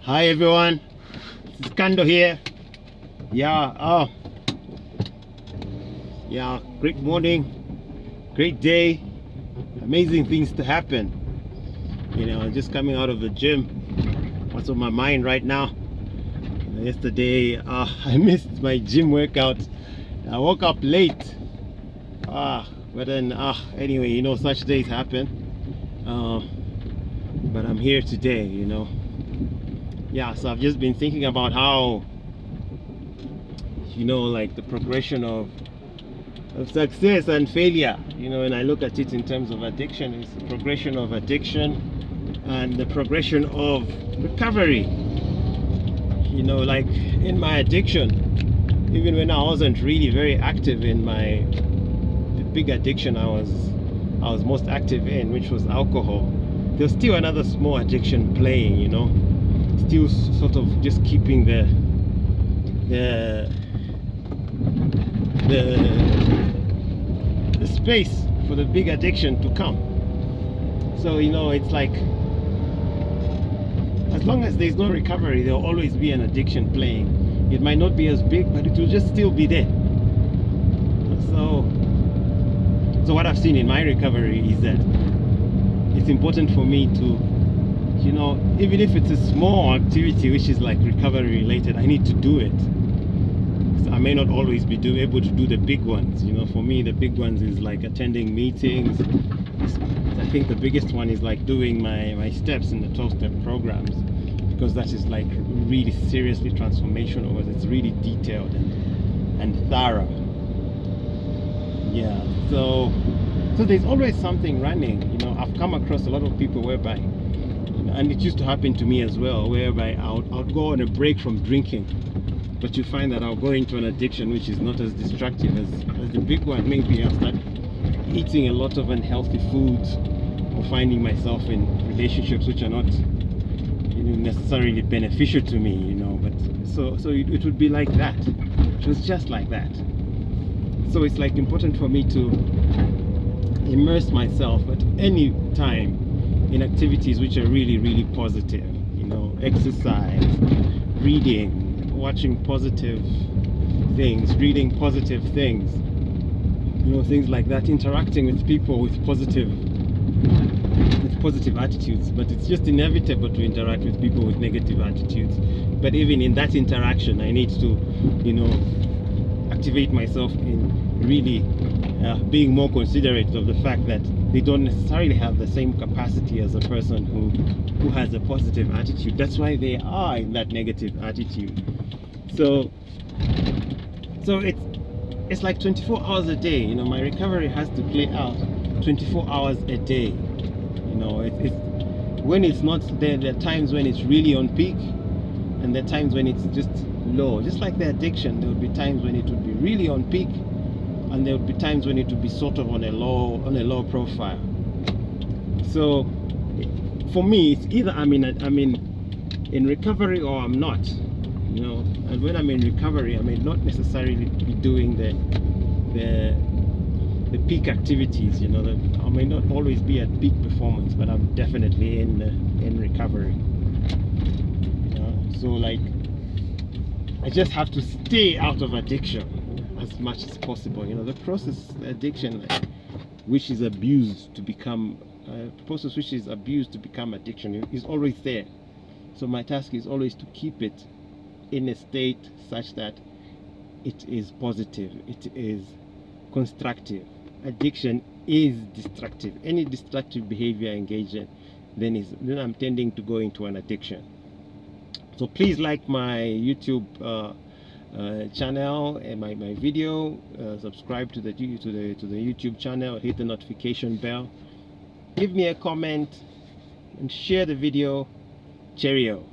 Hi everyone, it's Kando here. Great morning, great day, amazing things to happen. Just coming out of the gym. What's on my mind right now? Yesterday, I missed my gym workout. I woke up late. But then, anyway, such days happen. But I'm here today, so I've just been thinking about how like the progression of success and failure, and I look at it in terms of addiction. It's the progression of addiction and the progression of recovery. Like in my addiction, even when I wasn't really very active in the big addiction I was most active in, which was alcohol, there's still another small addiction playing, still sort of just keeping the space for the big addiction to come. So it's like, as long as there's no recovery, there'll always be an addiction playing. It might not be as big, but it will just still be there. So what I've seen in my recovery is that it's important for me to, even if it's a small activity which is like recovery related, I need to do it. So I may not always be able to do the big ones. For me, the big ones is like attending meetings. I think the biggest one is like doing my steps in the 12-step programs, because that is like really seriously transformational, because it's really detailed and thorough. So there's always something running. I've come across a lot of people whereby, and it used to happen to me as well, whereby I'll go on a break from drinking, but you find that I'll go into an addiction which is not as destructive as the big one. Maybe I'll start eating a lot of unhealthy foods, or finding myself in relationships which are not necessarily beneficial to me, but so it would be like that. It was just like that. So it's like important for me to immerse myself at any time in activities which are really, really positive. Exercise, reading, watching positive things, reading positive things, things like that, interacting with people with positive attitudes. But it's just inevitable to interact with people with negative attitudes. But even in that interaction, I need to activate myself in really being more considerate of the fact that they don't necessarily have the same capacity as a person who has a positive attitude. That's why they are in that negative attitude. So it's like 24 hours a day. My recovery has to play out 24 hours a day. When it's not there are times when it's really on peak, and there are times when it's just low. Just like the addiction, there would be times when it would be really on peak, and there would be times when it would be sort of on a low profile. So for me, it's either I'm in recovery or I'm not. And when I'm in recovery, I may not necessarily be doing the peak activities. I may not always be at peak performance, but I'm definitely in recovery. So like, I just have to stay out of addiction as much as possible. The process addiction, which is abused to become addiction, is always there. So my task is always to keep it in a state such that it is positive, it is constructive. Addiction is destructive. Any destructive behavior I engage in, then I'm tending to go into an addiction. So please like my YouTube channel and my video. Subscribe to the YouTube channel. Hit the notification bell. Give me a comment and share the video. Cheerio.